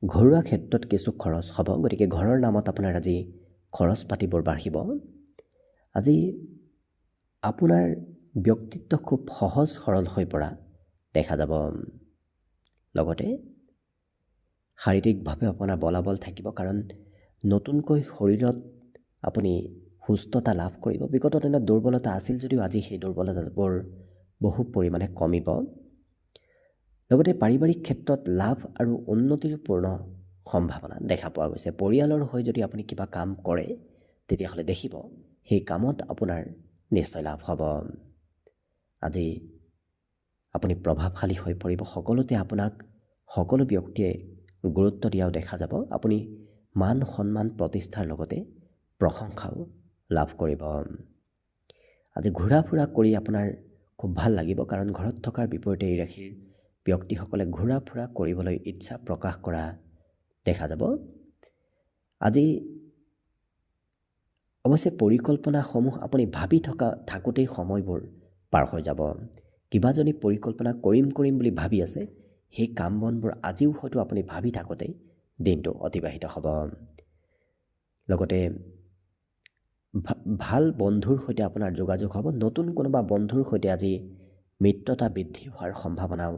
[SPEAKER 1] ঘৰুৱা ক্ষেত্ৰত কিছু খৰচ হ'ব, গতিকে ঘৰৰ নামত আপোনাৰ আজি খৰচ পাতিবোৰ বাঢ়িব। আজি আপোনাৰ ব্যক্তিত্ব খুব সহজ সৰল হৈ পৰা দেখা যাব। লগতে শাৰীৰিকভাৱে আপোনাৰ বলাবল থাকিব, কাৰণ নতুনকৈ শৰীৰত আপুনি সুস্থতা লাভ কৰিব। বিগত দিনত দুৰ্বলতা আছিল যদিও আজি সেই দুৰ্বলতাবোৰ বহু পৰিমাণে কমিব। লগতে পাৰিবাৰিক ক্ষেত্ৰত লাভ আৰু উন্নতিৰ পূৰ্ণ সম্ভাৱনা দেখা পোৱা গৈছে। পৰিয়ালৰ হৈ যদি আপুনি কিবা কাম কৰে তেতিয়াহ'লে দেখিব সেই কামত আপোনাৰ নিশ্চয় লাভ হ'ব। আজি আপুনি প্ৰভাৱশালী হৈ পৰিব। সকলোতে আপোনাক সকলো ব্যক্তিয়ে গুৰুত্ব দিয়াও দেখা যাব। আপুনি মান সন্মান প্ৰতিষ্ঠাৰ লগতে প্ৰশংসাও লাভ কৰিব। আজি ঘূৰা ফুৰা কৰি আপোনাৰ খুব ভাল লাগিব, কাৰণ ঘৰত থকাৰ বিপৰীতে এই ৰাশিৰ ব্যক্তিসকলে ঘূৰা ফুৰা কৰিবলৈ ইচ্ছা প্ৰকাশ কৰা দেখা যাব। আজি অৱশ্যে পৰিকল্পনাসমূহ আপুনি ভাবি থাকোঁতেই সময়বোৰ পাৰ হৈ যাব। কিবা যদি পৰিকল্পনা কৰিম বুলি ভাবি আছে, সেই কাম বনবোৰ আজিও হয়তো আপুনি ভাবি থাকোঁতেই দিনটো অতিবাহিত হ'ব। লগতে ভাল বন্ধুৰ সৈতে আপোনাৰ যোগাযোগ হ'ব। নতুন কোনোবা বন্ধুৰ সৈতে আজি মিত্ৰতা বৃদ্ধি হোৱাৰ সম্ভাৱনাও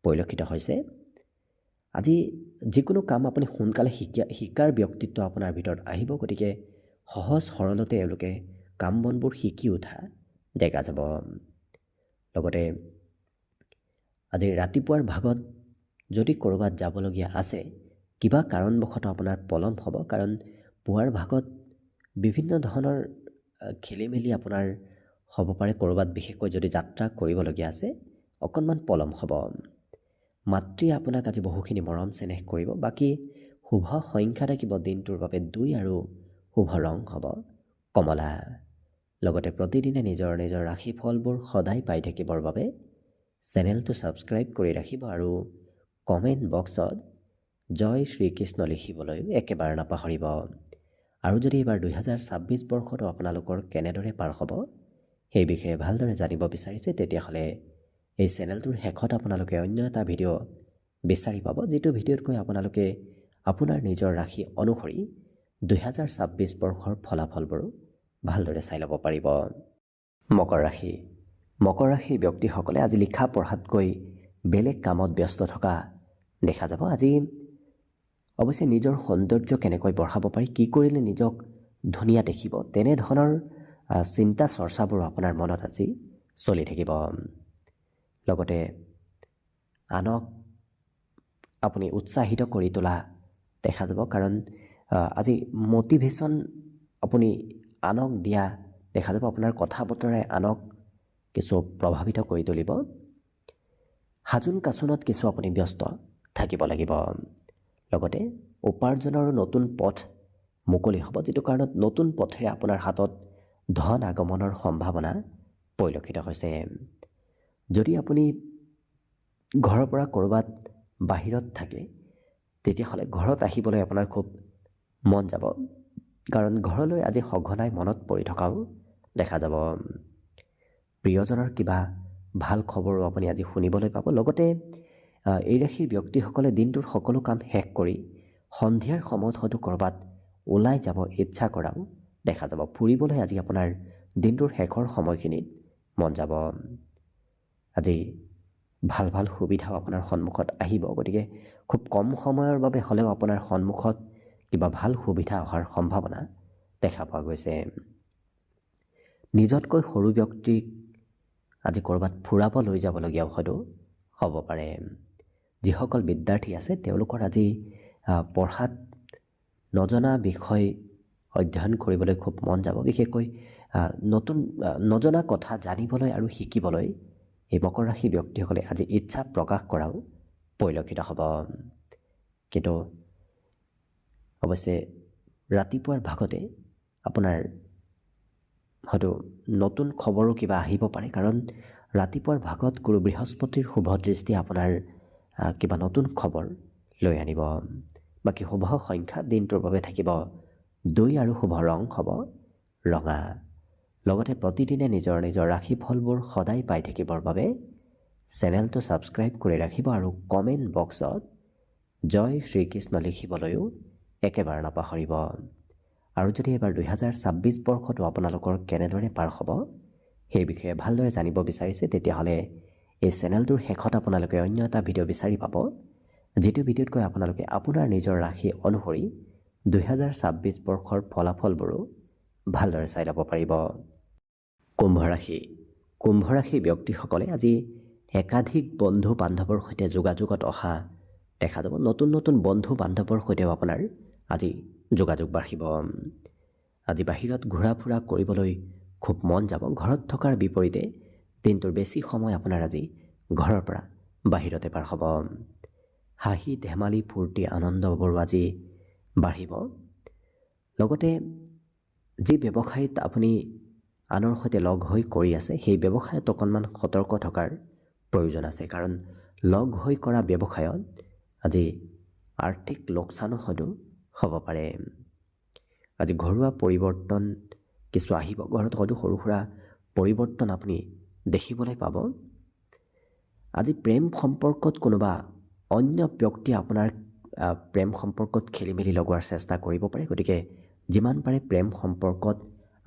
[SPEAKER 1] পৰিলক্ষিত হৈছে। আজি যিকোনো কাম আপুনি সোনকালে শিকাৰ ব্যক্তিত্ব আপোনাৰ ভিতৰত আহিব। গতিকে সহজ সৰলতে এওঁলোকে কাম বনবোৰ শিকি উঠা দেখা যাব। লগতে আজি ৰাতিপুৱাৰ ভাগত যদি ক'ৰবাত যাবলগীয়া আছে, কিবা কাৰণবশতঃ আপোনাৰ পলম হ'ব, কাৰণ পুৱাৰ ভাগত বিভিন্ন ধৰণৰ খেলি মেলি আপোনাৰ হ'ব পাৰে। ক'ৰবাত বিশেষকৈ যদি যাত্ৰা কৰিবলগীয়া আছে অকণমান পলম হ'ব। মাতৃয়ে আপোনাক আজি বহুখিনি মৰম চেনেহ কৰিব। বাকী শুভ সংখ্যা থাকিব দিনটোৰ বাবে 2 আৰু শুভ ৰং হ'ব কমলা। লগতে প্ৰতিদিনে নিজৰ ৰাশিফলবোৰ সদায় পাই থাকিবৰ বাবে চেনেলটো ছাবস্ক্ৰাইব কৰি ৰাখিব আৰু কমেণ্ট বক্সত জয় শ্ৰীকৃষ্ণ লিখিবলৈ একেবাৰে নাপাহৰিব। আৰু যদি এইবাৰ 2026 বৰ্ষটো আপোনালোকৰ কেনেদৰে পাৰ হ'ব সেই বিষয়ে ভালদৰে জানিব বিচাৰিছে, তেতিয়াহ'লে এই চেনেলটোৰ শেষত আপোনালোকে অন্য এটা ভিডিঅ' বিচাৰি পাব, যিটো ভিডিঅ'তকৈ আপোনালোকে আপোনাৰ নিজৰ ৰাশি অনুসৰি 2026 বৰ্ষৰ ফলাফলবোৰ ভালদৰে চাই ল'ব পাৰিব। মকৰ ৰাশিৰ ব্যক্তিসকলে আজি লিখা পঢ়াতকৈ বেলেগ কামত ব্যস্ত থকা দেখা যাব। আজি অৱশ্যে নিজৰ সৌন্দৰ্য কেনেকৈ বঢ়াব পাৰি, কি কৰিলে নিজক ধুনীয়া দেখিব, তেনেধৰণৰ চিন্তা চৰ্চাবোৰ আপোনাৰ মনত আজি চলি থাকিব। লগতে আনক আপুনি উৎসাহিত কৰি তোলা দেখা যাব, কাৰণ আজি মটিভেশ্যন আপুনি আনক দিয়া দেখা যাব। আপোনাৰ কথা বতৰাই আনক কিছু প্ৰভাৱিত কৰি তুলিব। সাজোন কাচোনত কিছু আপুনি ব্যস্ত থাকিব লাগিব। লগতে উপাৰ্জনৰো নতুন পথ মুকলি হ'ব, যিটো কাৰণত নতুন পথেৰে আপোনাৰ হাতত ধন আগমনৰ সম্ভাৱনা পৰিলক্ষিত হৈছে। যদি আপুনি ঘৰৰ পৰা ক'ৰবাত বাহিৰত থাকে তেতিয়াহ'লে ঘৰত আহিবলৈ আপোনাৰ খুব মন যাব, কাৰণ ঘৰলৈ আজি সঘনাই মনত পৰি থকাও দেখা যাব। প্ৰিয়জনৰ কিবা ভাল খবৰো আপুনি আজি শুনিবলৈ পাব। লগতে এই ৰাশিৰ ব্যক্তিসকলে দিনটোৰ সকলো কাম শেষ কৰি সন্ধিয়াৰ সময়ত হয়তো ক'ৰবাত ওলাই যাব ইচ্ছা কৰাও দেখা যাব। ফুৰিবলৈ আজি আপোনাৰ দিনটোৰ শেষৰ সময়খিনিত মন যাব। আজি ভাল সুবিধাও আপোনাৰ সন্মুখত আহিব। গতিকে খুব কম সময়ৰ বাবে হ'লেও আপোনাৰ সন্মুখত কিবা ভাল সুবিধা অহাৰ সম্ভাৱনা দেখা পোৱা গৈছে। নিজতকৈ সৰু ব্যক্তিক আজি ক'ৰবাত ফুৰাব লৈ যাবলগীয়াও হয়তো হ'ব পাৰে। যিসকল বিদ্যাৰ্থী আছে তেওঁলোকৰ আজি পঢ়াত নজনা বিষয় অধ্যয়ন কৰিবলৈ খুব মন যাব। বিশেষকৈ নতুন নজনা কথা জানিবলৈ আৰু শিকিবলৈ এই মকৰ ৰাশি ব্যক্তিসকলে আজি ইচ্ছা প্ৰকাশ কৰাও পৰিলক্ষিত হ'ব। কিন্তু অৱশ্যে ৰাতিপুৱাৰ ভাগতে আপোনাৰ হয়তো নতুন খবৰো কিবা আহিব পাৰে, কাৰণ ৰাতিপুৱাৰ ভাগত গুৰু বৃহস্পতিৰ শুভ দৃষ্টি আপোনাৰ কিবা নতুন খবৰ লৈ আনিব। বাকী শুভ সংখ্যা দিনটোৰ বাবে থাকিব 2 আৰু শুভ ৰং হ'ব ৰঙা। লগতে প্ৰতিদিনে নিজৰ ৰাশিফলবোৰ সদায় পাই থাকিবৰ বাবে চেনেলটো ছাবস্ক্ৰাইব কৰি ৰাখিব আৰু কমেণ্ট বক্সত জয় শ্ৰীকৃষ্ণ লিখিবলৈও একেবাৰে নাপাহৰিব। আৰু যদি এবাৰ 2026 বৰ্ষটো আপোনালোকৰ কেনেদৰে পাৰ হ'ব সেই বিষয়ে ভালদৰে জানিব বিচাৰিছে, তেতিয়াহ'লে এই চেনেলটোৰ শেষত আপোনালোকে অন্য এটা ভিডিঅ' বিচাৰি পাব, যিটো ভিডিঅ'তকৈ আপোনালোকে আপোনাৰ নিজৰ ৰাশি অনুসৰি 2026 বৰ্ষৰ ফলাফলবোৰো ভালদৰে চাই ল'ব পাৰিব। কুম্ভ ৰাশি। কুম্ভ ৰাশিৰ ব্যক্তিসকলে আজি একাধিক বন্ধু বান্ধৱৰ সৈতে যোগাযোগত অহা দেখা যাব। নতুন নতুন বন্ধু বান্ধৱৰ সৈতেও আপোনাৰ আজি যোগাযোগ বাঢ়িব। আজি বাহিৰত ঘূৰা ফুৰা কৰিবলৈ খুব মন যাব। ঘৰত থকাৰ বিপৰীতে দিনটোৰ বেছি সময় আপোনাৰ আজি ঘৰৰ পৰা বাহিৰতে পাৰ হ'ব। হাঁহি ধেমালি ফূৰ্তি আনন্দবোৰ আজি বাঢ়িব। লগতে যি ব্যৱসায়ত আপুনি আনৰ সৈতে লগ হৈ কৰি আছে সেই ব্যৱসায়ত অকণমান সতৰ্ক থকাৰ প্ৰয়োজন আছে, কাৰণ লগ হৈ কৰা ব্যৱসায়ত আজি আৰ্থিক লোকচানো হয়তো হ'ব পাৰে। আজি ঘৰুৱা পৰিৱৰ্তন কিছু আহিব। ঘৰত হয়তো সৰু সুৰা পৰিৱৰ্তন আপুনি দেখিবলৈ পাব। আজি প্ৰেম সম্পৰ্কত কোনোবা অন্য ব্যক্তি আপোনাৰ প্ৰেম সম্পৰ্কত খেলি মেলি লগোৱাৰ চেষ্টা কৰিব পাৰে। গতিকে যিমান পাৰে প্ৰেম সম্পৰ্কত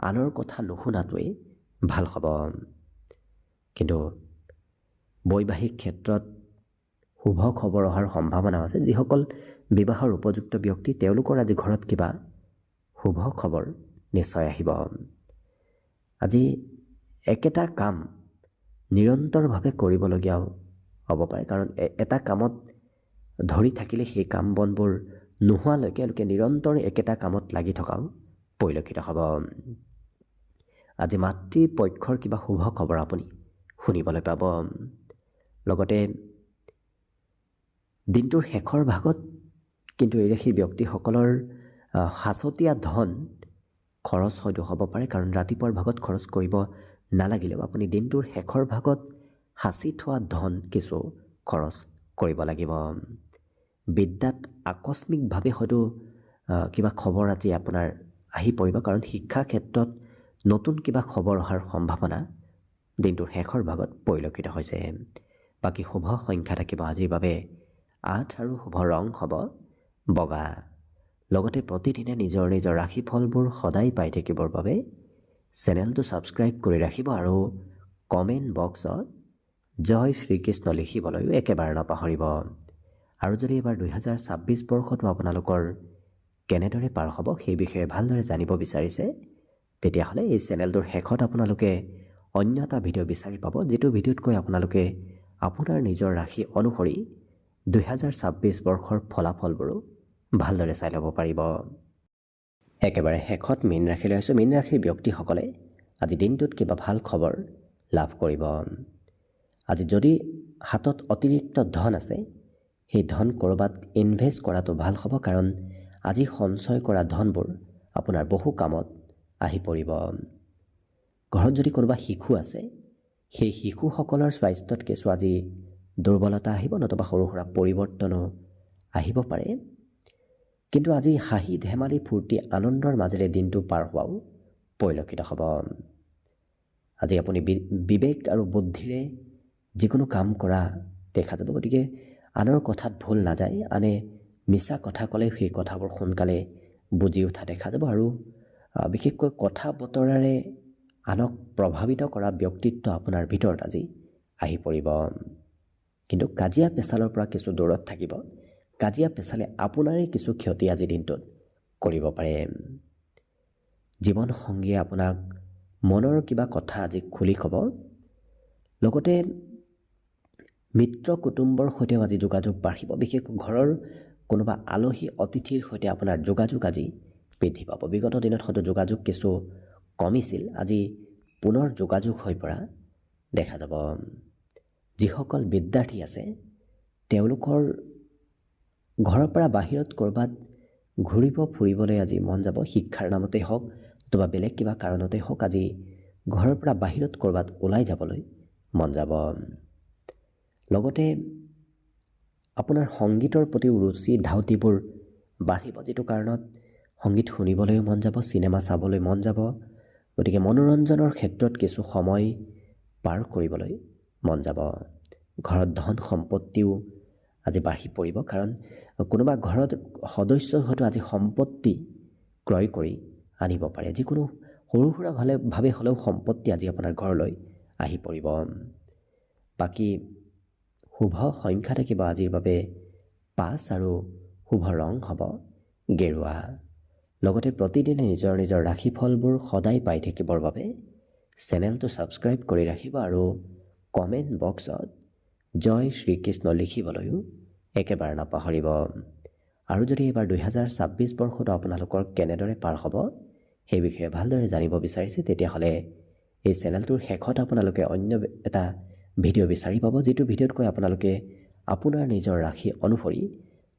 [SPEAKER 1] আনৰ কথা নুশুনাটোৱেই ভাল হ'ব। কিন্তু বৈবাহিক ক্ষেত্ৰত শুভ খবৰ অহাৰ সম্ভাৱনা আছে। যিসকল বিবাহৰ উপযুক্ত ব্যক্তি তেওঁলোকৰ আজি ঘৰত কিবা শুভ খবৰ নিশ্চয় আহিব। আজি একেটা কাম নিৰন্তৰভাৱে কৰিবলগীয়াও হ'ব পাৰে, কাৰণ এটা কামত ধৰি থাকিলে সেই কাম বনবোৰ নোহোৱালৈকে এওঁলোকে নিৰন্তৰ একেটা কামত লাগি থকাও পৰিলক্ষিত হ'ব। আজি মাতৃপক্ষৰ কিবা শুভ খবৰ আপুনি শুনিবলৈ পাব। লগতে দিনটোৰ শেষৰ ভাগত কিন্তু এই ৰাশিৰ ব্যক্তিসকলৰ সাঁচতীয়া ধন খৰচ হয়তো হ'ব পাৰে, কাৰণ ৰাতিপুৱাৰ ভাগত খৰচ কৰিব নালাগিলেও আপুনি দিনটোৰ শেষৰ ভাগত সাঁচি থোৱা ধন কিছু খৰচ কৰিব লাগিব। বিদ্যাত আকস্মিকভাৱে হয়তো কিবা খবৰ আজি আপোনাৰ আহি পৰিব, কাৰণ শিক্ষা ক্ষেত্ৰত নতুন কিবা খবৰ অহাৰ সম্ভাৱনা দিনটোৰ শেষৰ ভাগত পৰিলক্ষিত হৈছে। বাকী শুভ সংখ্যা থাকিব আজিৰ বাবে 8 আৰু শুভ ৰং হ'ব বগা। লগতে প্ৰতিদিনে নিজৰ নিজৰ ৰাশিফলবোৰ সদায় পাই থাকিবৰ বাবে চেনেলটো ছাবস্ক্ৰাইব কৰি ৰাখিব আৰু কমেণ্ট বক্সত জয় শ্ৰীকৃষ্ণ লিখিবলৈও একেবাৰে নাপাহৰিব। আৰু যদি এইবাৰ 2026 বৰ্ষটো আপোনালোকৰ কেনেদৰে পাৰ হ'ব সেই বিষয়ে ভালদৰে জানিব বিচাৰিছে, তেতিয়াহ'লে এই চেনেলটোৰ শেষত আপোনালোকে অন্য এটা ভিডিঅ' বিচাৰি পাব, যিটো ভিডিঅ'তকৈ আপোনালোকে আপোনাৰ নিজৰ ৰাশি অনুসৰি 2026 বৰ্ষৰ ফলাফলবোৰো ভালদৰে চাই ল'ব পাৰিব। একেবাৰে শেষত মীন ৰাশিলৈ আছোঁ। মীন ৰাশিৰ ব্যক্তিসকলে আজি দিনটোত কিবা ভাল খবৰ লাভ কৰিব। আজি যদি হাতত অতিৰিক্ত ধন আছে, সেই ধন ক'ৰবাত ইনভেষ্ট কৰাটো ভাল হ'ব, কাৰণ আজি সঞ্চয় কৰা ধনবোৰ আপোনাৰ বহু কামত আহি পৰিব। ঘৰত যদি কোনোবা শিশু আছে, সেই শিশুসকলৰ স্বাস্থ্যত কিছু আজি দুৰ্বলতা আহিব, নতুবা সৰু সুৰা পৰিৱৰ্তনো আহিব পাৰে। কিন্তু আজি হাঁহি ধেমালি ফূৰ্তি আনন্দৰ মাজেৰে দিনটো পাৰ হোৱাও পৰিলক্ষিত হ'ব। আজি আপুনি বিবেক আৰু বুদ্ধিৰে যিকোনো কাম কৰা দেখা যাব। গতিকে আনৰ কথাত ভুল নাযায়। আনে মিছা কথা ক'লে সেই কথাবোৰ সোনকালে বুজি উঠা দেখা যাব, আৰু বিশেষকৈ কথা বতৰাৰে আনক প্ৰভাৱিত কৰা ব্যক্তিত্ব আপোনাৰ ভিতৰত আজি আহি পৰিব। কিন্তু কাজিয়া পেচালৰ পৰা কিছু দূৰত থাকিব। কাজিয়া পেচালে আপোনাৰে কিছু ক্ষতি আজি দিনটোত কৰিব পাৰে। জীৱনসংগীয়ে আপোনাক মনৰ কিবা কথা আজি খুলি ক'ব। লগতে মিত্ৰ কুটুম্বৰ সৈতেও আজি যোগাযোগ বাঢ়িব। বিশেষকৈ ঘৰৰ কোনোবা আলহী অতিথিৰ সৈতে আপোনাৰ যোগাযোগ আজি বৃদ্ধি পাব। বিগত দিনত হয়তো যোগাযোগ কিছু কমিছিল, আজি পুনৰ যোগাযোগ হৈ পৰা দেখা যাব। যিসকল বিদ্যাৰ্থী আছে তেওঁলোকৰ ঘৰৰ পৰা বাহিৰত ক'ৰবাত ঘূৰিব ফুৰিবলৈ আজি মন যাব। শিক্ষাৰ নামতেই হওক অথবা বেলেগ কিবা কাৰণতেই হওক, আজি ঘৰৰ পৰা বাহিৰত ক'ৰবাত ওলাই যাবলৈ মন যাব। লগতে আপোনাৰ সংগীতৰ প্ৰতিও ৰুচি ধাউতিবোৰ বাঢ়িব, যিটো কাৰণত সংগীত শুনিবলৈও মন যাব, চিনেমা চাবলৈ মন যাব। গতিকে মনোৰঞ্জনৰ ক্ষেত্ৰত কিছু সময় পাৰ কৰিবলৈ মন যাব। ঘৰত ধন সম্পত্তিও আজি বাঢ়ি পৰিব, কাৰণ কোনোবা ঘৰত সদস্যই হয়তো আজি সম্পত্তি ক্ৰয় কৰি আনিব পাৰে। যিকোনো সৰু সুৰা ভাৱে হ'লেও সম্পত্তি আজি আপোনাৰ ঘৰলৈ আহি পৰিব। বাকী শুভ সংখ্যা থাকিব আজিৰ বাবে 5 আৰু শুভ ৰং হ'ব গেৰুৱা। লগতে প্ৰতিদিনে নিজৰ নিজৰ ৰাশিফলবোৰ সদায় পাই থাকিবৰ বাবে চেনেলটো ছাবস্ক্ৰাইব কৰি ৰাখিব আৰু কমেণ্ট বক্সত জয় শ্ৰীকৃষ্ণ লিখিবলৈও একেবাৰে নাপাহৰিব। আৰু যদি এইবাৰ 2026 বৰ্ষটো আপোনালোকৰ কেনেদৰে পাৰ হ'ব সেই বিষয়ে ভালদৰে জানিব বিচাৰিছে, তেতিয়াহ'লে এই চেনেলটোৰ শেষত আপোনালোকে অন্য এটা ভিডিঅ' বিচাৰি পাব, যিটো ভিডিঅ'তকৈ আপোনালোকে আপোনাৰ নিজৰ ৰাশি অনুসৰি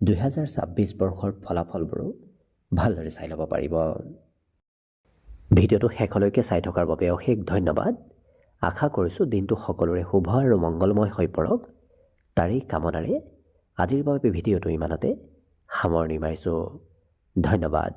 [SPEAKER 1] 2026 বৰ্ষৰ ফলাফলবোৰো ভালদৰে চাই ল'ব পাৰিব। ভিডিঅ'টো শেষলৈকে চাই থকাৰ বাবে অশেষ ধন্যবাদ। আশা কৰিছোঁ দিনটো সকলোৰে শুভ আৰু মংগলময় হৈ পৰক, তাৰেই কামনাৰে আজিৰ বাবে ভিডিঅ'টো ইমানতে সামৰণি মাৰিছোঁ। ধন্যবাদ।